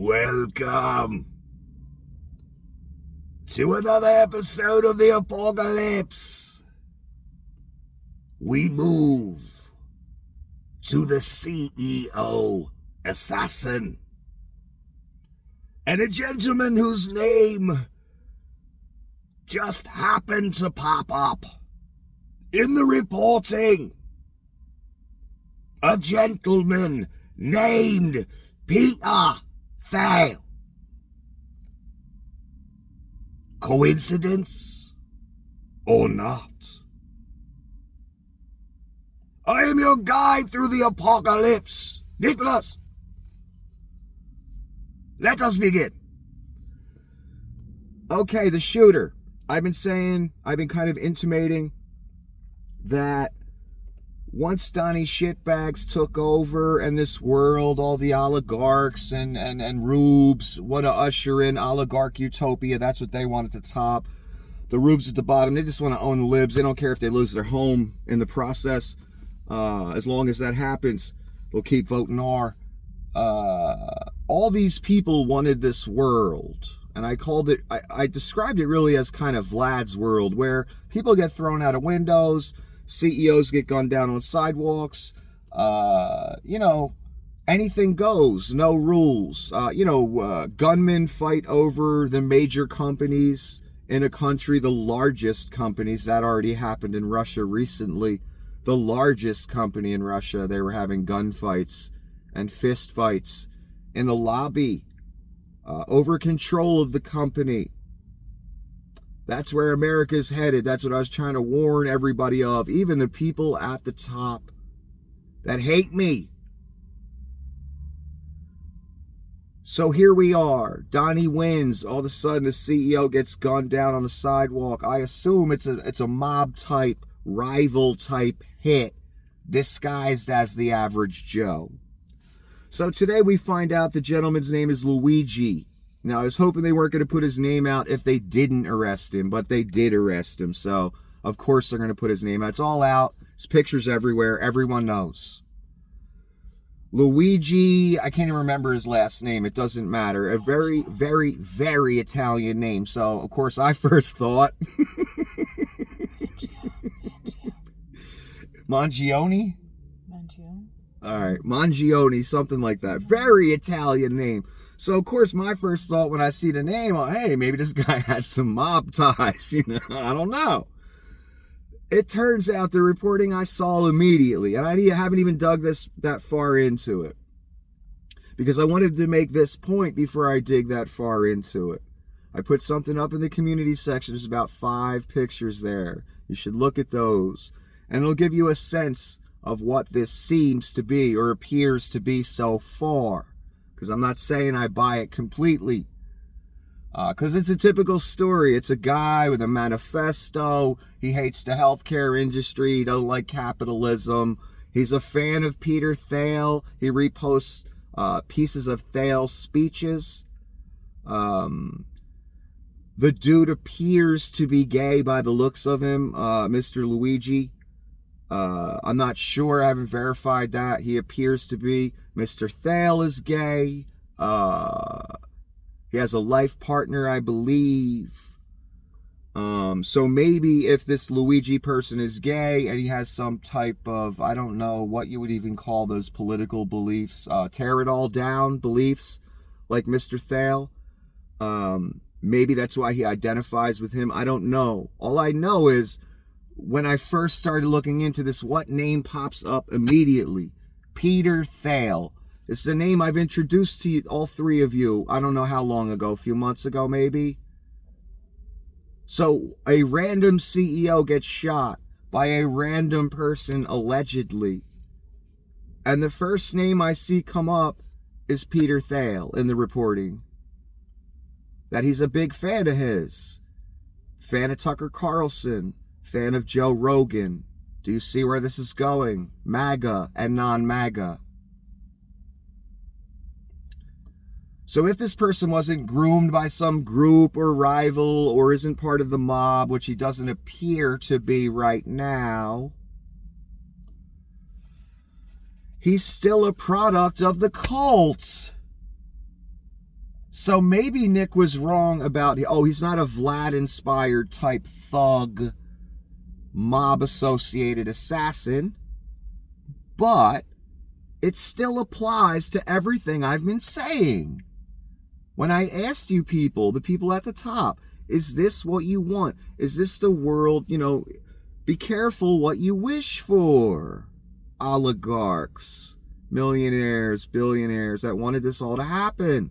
Welcome to another episode of the Apocalypse. We move to the CEO assassin and a gentleman whose name just happened to pop up in the reporting. A gentleman named Peter Thiel. Coincidence or not? I am your guide through the apocalypse. Nicholas, let us begin. Okay, the shooter. I've been kind of intimating that once Donnie Shitbags took over and this world, all the oligarchs and rubes want to usher in oligarch utopia. That's what they want at the top. The rubes at the bottom, they just want to own the libs. They don't care if they lose their home in the process. As long as that happens, they'll keep voting R. All these people wanted this world. And I described it really as kind of Vlad's world, where people get thrown out of windows, CEOs get gunned down on sidewalks, anything goes, no rules. Gunmen fight over the major companies in a country, the largest companies. That already happened in Russia recently. The largest company in Russia, they were having gunfights and fist fights in the lobby over control of the company. That's where America's headed. That's what I was trying to warn everybody of. Even the people at the top that hate me. So here we are. Donnie wins. All of a sudden, the CEO gets gunned down on the sidewalk. I assume it's a mob type, rival type hit, disguised as the average Joe. So today we find out the gentleman's name is Luigi. Now, I was hoping they weren't going to put his name out if they didn't arrest him, but they did arrest him. So, of course, they're going to put his name out. It's all out. His picture's everywhere. Everyone knows. Luigi, I can't even remember his last name. It doesn't matter. A very, very, very Italian name. So, of course, I first thought... Mangione? All right, Mangione, something like that. Very Italian name. So, of course, my first thought when I see the name, hey, maybe this guy had some mob ties, I don't know. It turns out the reporting I saw immediately, and I haven't even dug that far into it, because I wanted to make this point before I dig that far into it. I put something up in the community section. There's about 5 pictures there. You should look at those, and it'll give you a sense of what this seems to be or appears to be so far. Because I'm not saying I buy it completely. Because it's a typical story. It's a guy with a manifesto. He hates the healthcare industry. He doesn't like capitalism. He's a fan of Peter Thiel. He reposts pieces of Thiel's speeches. The dude appears to be gay by the looks of him, Mr. Luigi. I'm not sure. I haven't verified that. He appears to be. Mr. Thiel is gay. He has a life partner, I believe. So maybe if this Luigi person is gay and he has some type of, I don't know what you would even call those political beliefs, tear it all down beliefs, like Mr. Thiel. Maybe that's why he identifies with him. I don't know. All I know is when I first started looking into this, what name pops up immediately? Peter Thiel. It's a name I've introduced to you, all 3 of you, I don't know how long ago, a few months ago maybe. So a random CEO gets shot by a random person allegedly. And the first name I see come up is Peter Thiel in the reporting. That he's a big fan of his. Fan of Tucker Carlson. Fan of Joe Rogan. Do you see where this is going? MAGA and non-MAGA. So if this person wasn't groomed by some group or rival or isn't part of the mob, which he doesn't appear to be right now, he's still a product of the cult. So maybe Nick was wrong about, he's not a Vlad-inspired type thug, mob-associated assassin, but it still applies to everything I've been saying. When I asked you people, the people at the top, is this what you want? Is this the world, be careful what you wish for. Oligarchs, millionaires, billionaires that wanted this all to happen.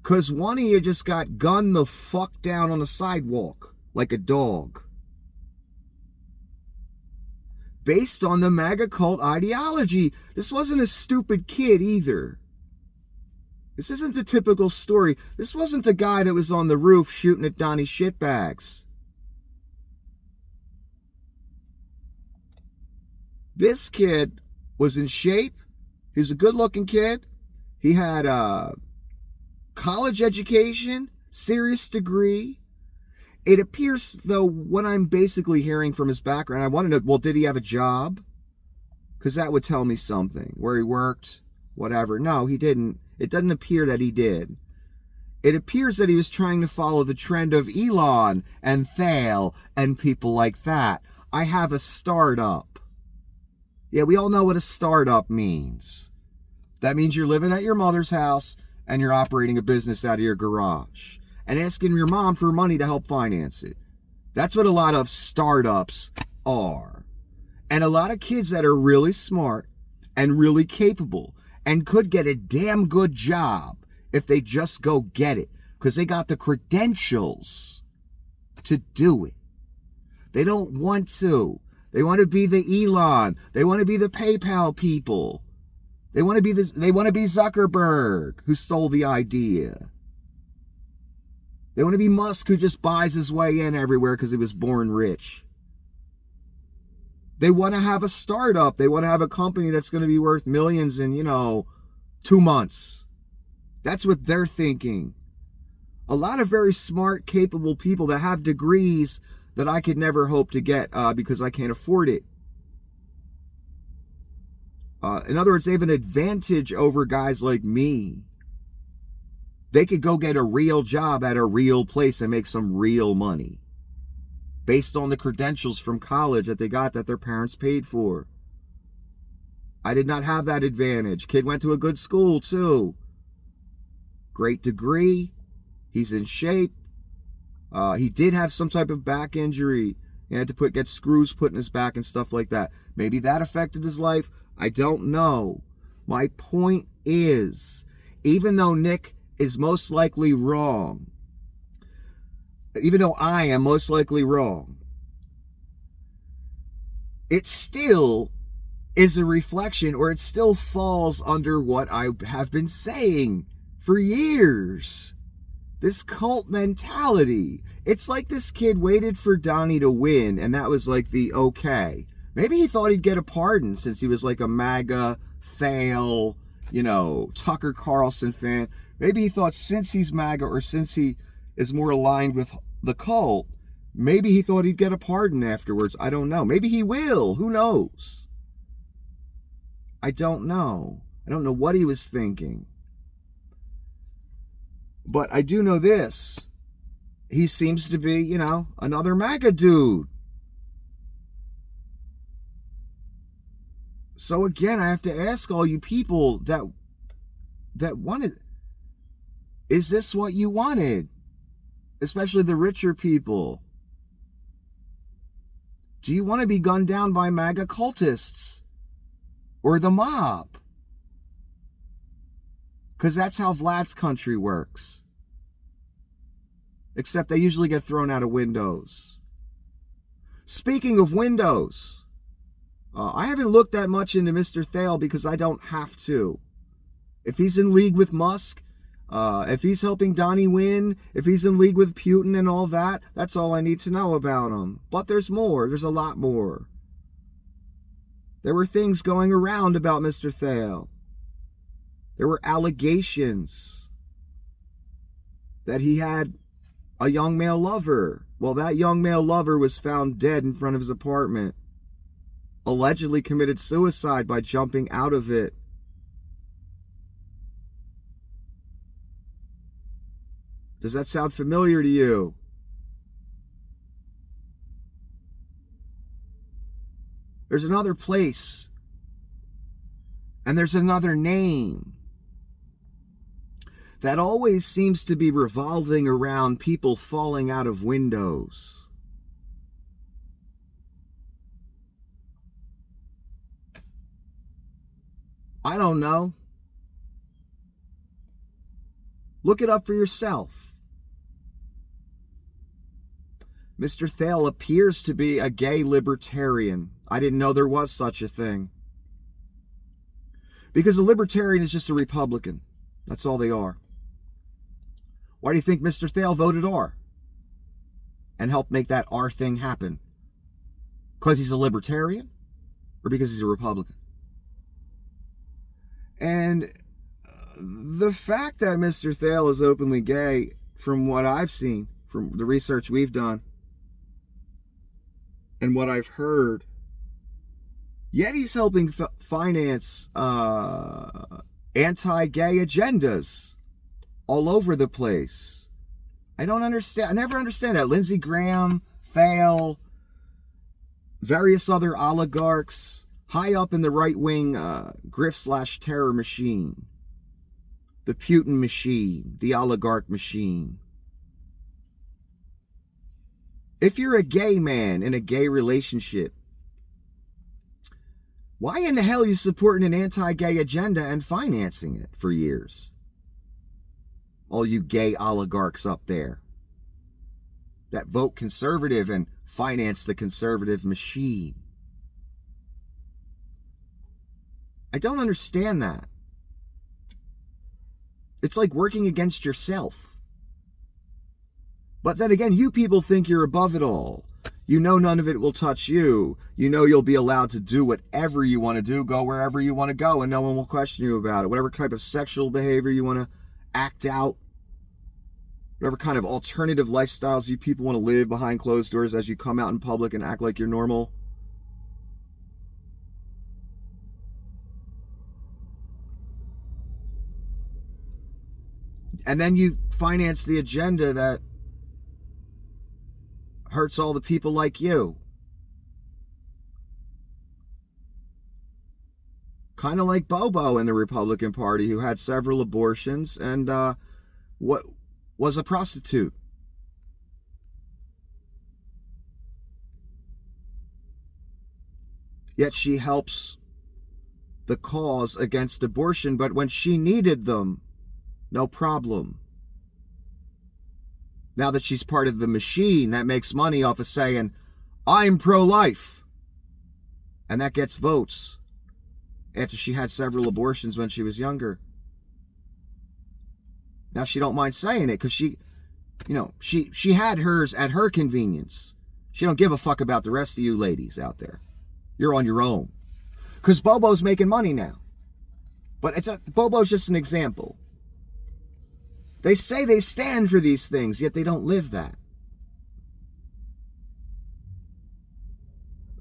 Because one of you just got gunned the fuck down on the sidewalk like a dog. Based on the MAGA cult ideology. This wasn't a stupid kid either. This isn't the typical story. This wasn't the guy that was on the roof shooting at Donnie shitbags. This kid was in shape. He was a good-looking kid. He had a college education, serious degree. It appears, though, what I'm basically hearing from his background, I want to know, well, did he have a job? Because that would tell me something. Where he worked, whatever. No, he didn't. It doesn't appear that he did. It appears that he was trying to follow the trend of Elon and Thale and people like that. I have a startup. Yeah, we all know what a startup means. That means you're living at your mother's house and you're operating a business out of your garage and asking your mom for money to help finance it. That's what a lot of startups are. And a lot of kids that are really smart and really capable and could get a damn good job if they just go get it, because they got the credentials to do it. They don't want to. They want to be the Elon. They want to be the PayPal people. They want to be Zuckerberg, who stole the idea. They want to be Musk, who just buys his way in everywhere because he was born rich. They want to have a startup. They want to have a company that's going to be worth millions in, 2 months. That's what they're thinking. A lot of very smart, capable people that have degrees that I could never hope to get because I can't afford it. In other words, they have an advantage over guys like me. They could go get a real job at a real place and make some real money based on the credentials from college that they got that their parents paid for. I did not have that advantage. Kid went to a good school too. Great degree. He's in shape. He did have some type of back injury. He had to get screws put in his back and stuff like that. Maybe that affected his life. I don't know. My point is, even though Nick is most likely wrong, even though I am most likely wrong, it still is a reflection, or it still falls under what I have been saying for years. This cult mentality. It's like this kid waited for Donnie to win, and that was like the okay. Maybe he thought he'd get a pardon since he was like a MAGA, Thale, Tucker Carlson fan. Maybe he thought since he's MAGA, or since he is more aligned with the cult, maybe he thought he'd get a pardon afterwards. I don't know. Maybe he will. Who knows? I don't know. I don't know what he was thinking. But I do know this. He seems to be, another MAGA dude. So again, I have to ask all you people that wanted, is this what you wanted? Especially the richer people. Do you want to be gunned down by MAGA cultists? Or the mob? Because that's how Vlad's country works. Except they usually get thrown out of windows. Speaking of windows, I haven't looked that much into Mr. Thale because I don't have to. If he's in league with Musk, if he's helping Donnie win, if he's in league with Putin and all that, that's all I need to know about him. But there's more. There's a lot more. There were things going around about Mr. Thale. There were allegations that he had a young male lover. Well, that young male lover was found dead in front of his apartment. Allegedly committed suicide by jumping out of it. Does that sound familiar to you? There's another place, and there's another name that always seems to be revolving around people falling out of windows. I don't know. Look it up for yourself. Mr. Thale appears to be a gay libertarian. I didn't know there was such a thing. Because a libertarian is just a Republican. That's all they are. Why do you think Mr. Thale voted R? And helped make that R thing happen? Because he's a libertarian? Or because he's a Republican? And the fact that Mr. Thale is openly gay, from what I've seen, from the research we've done, and what I've heard, yet he's helping finance anti-gay agendas all over the place. I don't understand. I never understand that. Lindsey Graham, Thale, various other oligarchs, high up in the right-wing grift/terror machine. The Putin machine, the oligarch machine. If you're a gay man in a gay relationship, why in the hell are you supporting an anti-gay agenda and financing it for years? All you gay oligarchs up there that vote conservative and finance the conservative machine. I don't understand that. It's like working against yourself. But then again, you people think you're above it all. You know none of it will touch you. You know you'll be allowed to do whatever you want to do, go wherever you want to go, and no one will question you about it. Whatever type of sexual behavior you want to act out, whatever kind of alternative lifestyles you people want to live behind closed doors as you come out in public and act like you're normal. And then you finance the agenda that hurts all the people like you. Kind of like Bobo in the Republican Party, who had several abortions and what was a prostitute. Yet she helps the cause against abortion, but when she needed them, no problem. Now that she's part of the machine that makes money off of saying, I'm pro-life. And that gets votes after she had several abortions when she was younger. Now she don't mind saying it because she had hers at her convenience. She don't give a fuck about the rest of you ladies out there. You're on your own. Because Bobo's making money now. But Bobo's just an example. They say they stand for these things, yet they don't live that.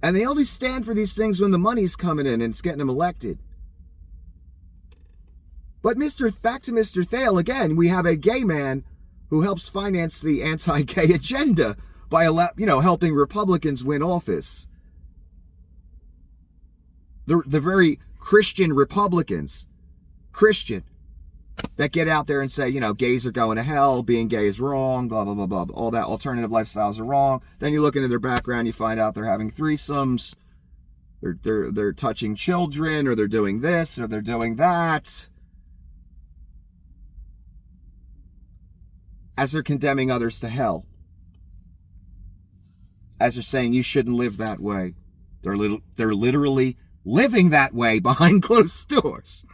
And they only stand for these things when the money's coming in and it's getting them elected. But back to Mr. Thale again, we have a gay man who helps finance the anti-gay agenda by helping Republicans win office. The very Christian Republicans, that get out there and say, gays are going to hell, being gay is wrong, blah, blah, blah, blah. All that alternative lifestyles are wrong. Then you look into their background, you find out they're having threesomes, they're touching children, or they're doing this, or they're doing that. As they're condemning others to hell. As they're saying you shouldn't live that way. They're literally living that way behind closed doors.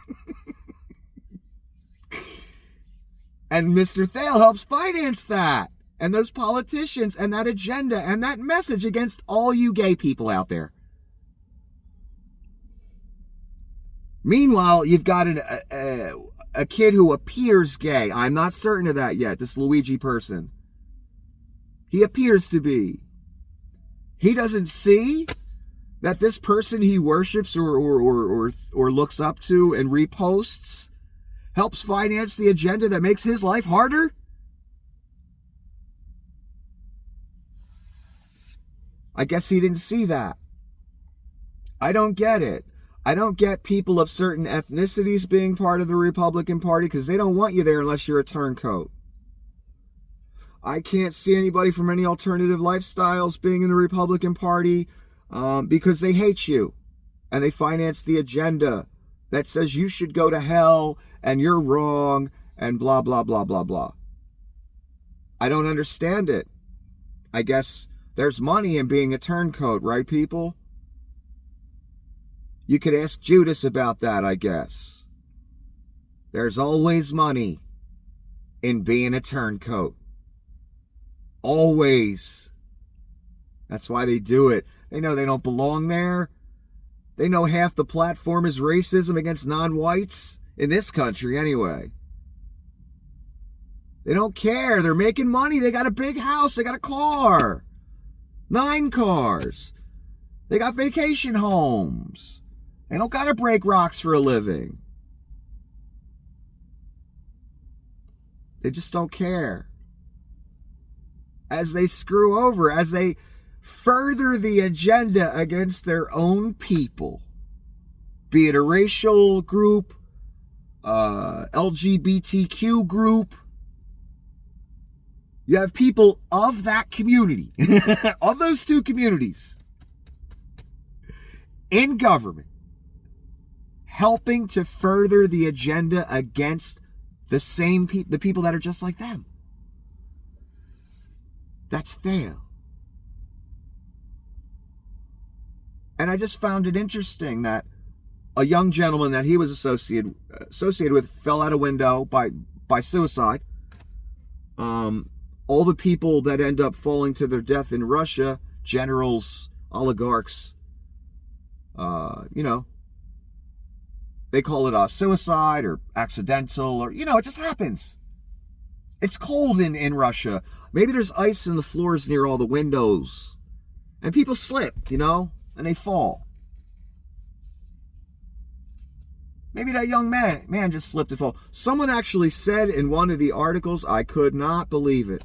And Mr. Thale helps finance that, and those politicians, and that agenda, and that message against all you gay people out there. Meanwhile, you've got a kid who appears gay. I'm not certain of that yet, this Luigi person. He appears to be. He doesn't see that this person he worships or looks up to and reposts helps finance the agenda that makes his life harder? I guess he didn't see that. I don't get it. I don't get people of certain ethnicities being part of the Republican Party because they don't want you there unless you're a turncoat. I can't see anybody from any alternative lifestyles being in the Republican Party because they hate you and they finance the agenda that says you should go to hell and you're wrong and blah, blah, blah, blah, blah. I don't understand it. I guess there's money in being a turncoat, right, people? You could ask Judas about that, I guess. There's always money in being a turncoat. Always. That's why they do it. They know they don't belong there. They know half the platform is racism against non-whites. In this country, anyway. They don't care. They're making money. They got a big house. They got a car. 9 cars. They got vacation homes. They don't got to break rocks for a living. They just don't care. As they screw over, as they further the agenda against their own people, be it a racial group, LGBTQ group, you have people of that community, of those 2 communities, in government, helping to further the agenda against the same people, the people that are just like them. That's fail. And I just found it interesting that a young gentleman that he was associated with fell out a window by suicide. All the people that end up falling to their death in Russia, generals, oligarchs, they call it suicide or accidental, or, it just happens. It's cold in Russia. Maybe there's ice in the floors near all the windows. And people slip, and they fall. Maybe that young man just slipped and fell. Someone actually said in one of the articles, I could not believe it,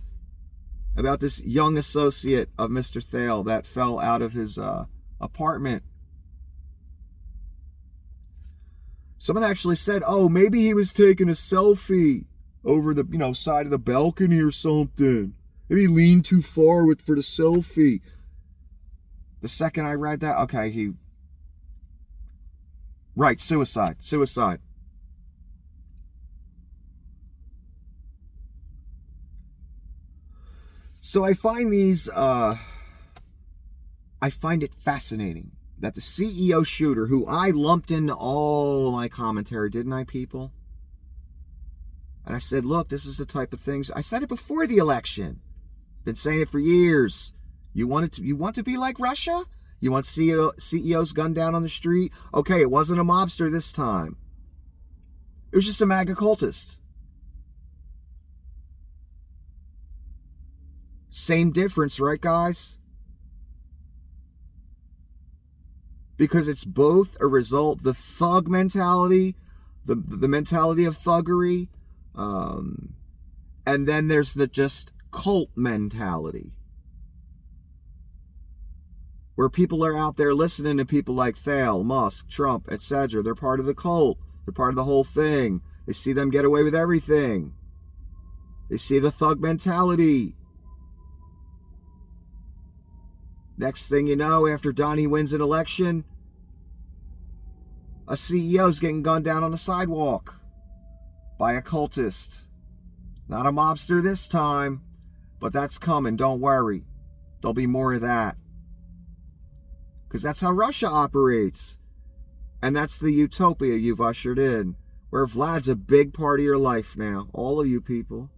about this young associate of Mr. Thale that fell out of his apartment. Someone actually said, oh, maybe he was taking a selfie over the, side of the balcony or something. Maybe he leaned too far for the selfie. The second I read that, okay, right, suicide. So I find it fascinating that the CEO shooter, who I lumped into all my commentary, didn't I, people? And I said, look, this is the type of things. I said it before the election. Been saying it for years. You want to be like Russia? You want CEOs gunned down on the street? Okay, it wasn't a mobster this time. It was just a MAGA cultist. Same difference, right, guys? Because it's both a result, the thug mentality, the mentality of thuggery, and then there's the just cult mentality, where people are out there listening to people like Thale, Musk, Trump, etc. They're part of the cult. They're part of the whole thing. They see them get away with everything. They see the thug mentality. Next thing you know, after Donnie wins an election, a CEO's getting gunned down on the sidewalk by a cultist. Not a mobster this time, but that's coming, don't worry. There'll be more of that. Because that's how Russia operates. And that's the utopia you've ushered in, where Vlad's a big part of your life now. All of you people.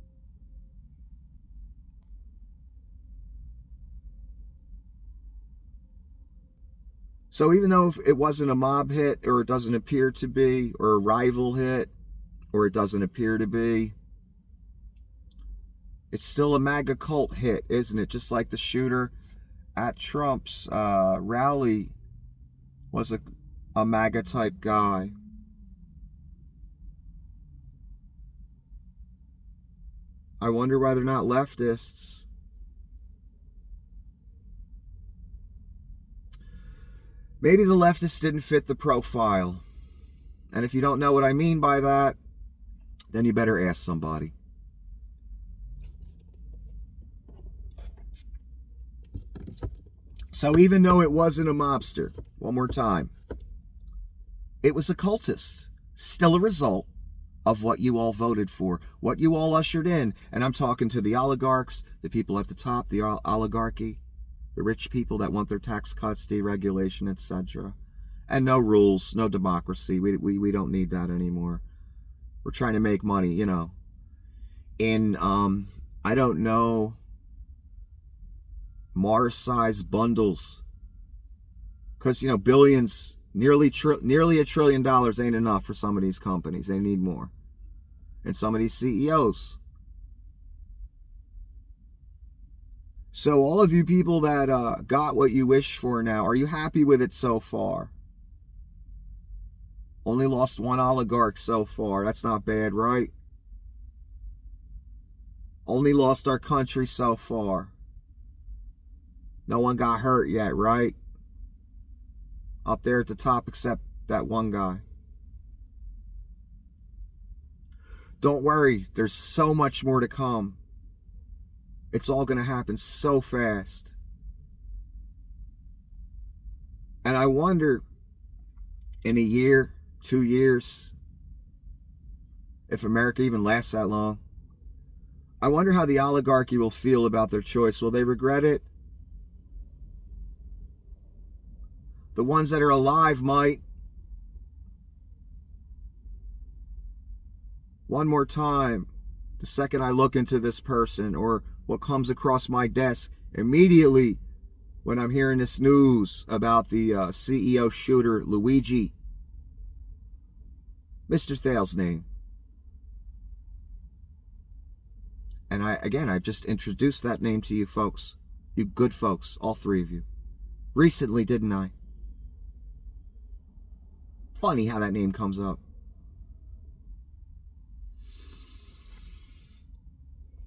So even though it wasn't a mob hit, or it doesn't appear to be, or a rival hit, or it doesn't appear to be, it's still a MAGA cult hit, isn't it? Just like the shooter at Trump's rally was a MAGA type guy. I wonder why they're not leftists. Maybe the leftists didn't fit the profile. And if you don't know what I mean by that, then you better ask somebody. So even though it wasn't a mobster, one more time, it was a cultist. Still a result of what you all voted for, what you all ushered in. And I'm talking to the oligarchs, the people at the top, the oligarchy, the rich people that want their tax cuts, deregulation, etc. And no rules, no democracy. We don't need that anymore. We're trying to make money, you know. In, I don't know, Mars-sized bundles. Because, you know, billions, nearly $1 trillion ain't enough for some of these companies. They need more. And some of these CEOs. So all of you people that got what you wished for now, are you happy with it so far? Only lost one oligarch so far. That's not bad, right? Only lost our country so far. No one got hurt yet, right? Up there at the top except that one guy. Don't worry, there's so much more to come. It's all going to happen so fast. And I wonder, in a year, 2 years, if America even lasts that long, I wonder how the oligarchy will feel about their choice. Will they regret it? The ones that are alive might. One more time, the second I look into this person or what comes across my desk, immediately when I'm hearing this news about the CEO shooter, Luigi, Mr. Thale's name. And I've just introduced that name to you folks. You good folks, all three of you. Recently, didn't I? Funny how that name comes up.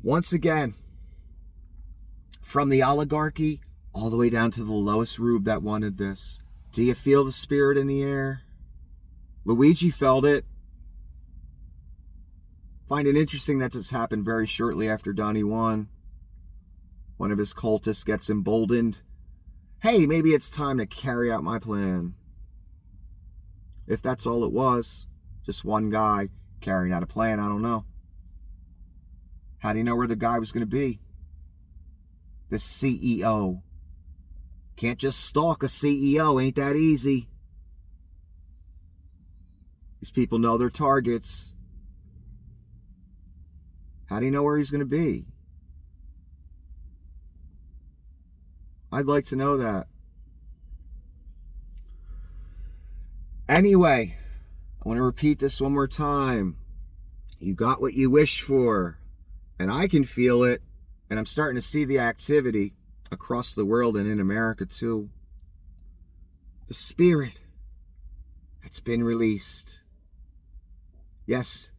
Once again, from the oligarchy all the way down to the lowest rube that wanted this. Do you feel the spirit in the air? Luigi felt it. Find it interesting that this happened very shortly after Donnie won. One of his cultists gets emboldened. Hey, maybe it's time to carry out my plan. If that's all it was, just one guy carrying out a plan, I don't know. How do you know where the guy was going to be? The CEO. Can't just stalk a CEO, ain't that easy. These people know their targets. How do you know where he's going to be? I'd like to know that. Anyway, I want to repeat this one more time. You got what you wished for. And I can feel it. And I'm starting to see the activity across the world and in America too. The spirit that's been released. Yes,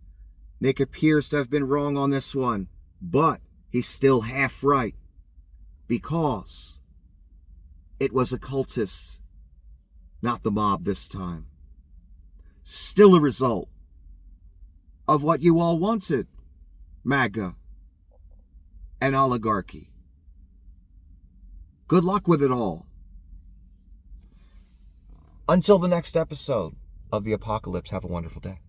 Nick appears to have been wrong on this one, but he's still half right. Because it was a cultist, not the mob this time. Still a result of what you all wanted, MAGA and oligarchy. Good luck with it all. Until the next episode of The Apocalypse, have a wonderful day.